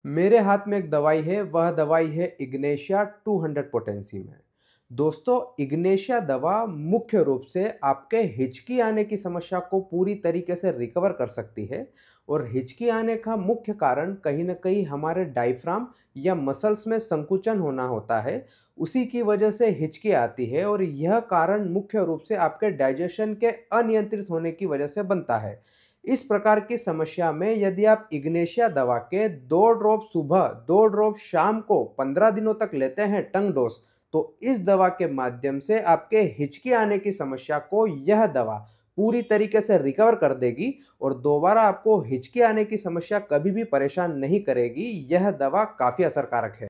मेरे हाथ में एक दवाई है, वह दवाई है इग्नेशिया 200 पोटेंसी में। दोस्तों, इग्नेशिया दवा मुख्य रूप से आपके हिचकी आने की समस्या को पूरी तरीके से रिकवर कर सकती है। और हिचकी आने का मुख्य कारण कहीं न कहीं हमारे डायफ्राम या मसल्स में संकुचन होना होता है। उसी की वजह से हिचकी आती है और यह कारण मुख्य रूप से आपके डाइजेशन के अनियंत्रित होने की वजह से बनता है। इस प्रकार की समस्या में यदि आप इग्नेशिया दवा के 2 ड्रॉप सुबह, 2 ड्रॉप शाम को 15 दिनों तक लेते हैं टंग डोज, तो इस दवा के माध्यम से आपके हिचकी आने की समस्या को यह दवा पूरी तरीके से रिकवर कर देगी और दोबारा आपको हिचकी आने की समस्या कभी भी परेशान नहीं करेगी। यह दवा काफ़ी असरकारक है।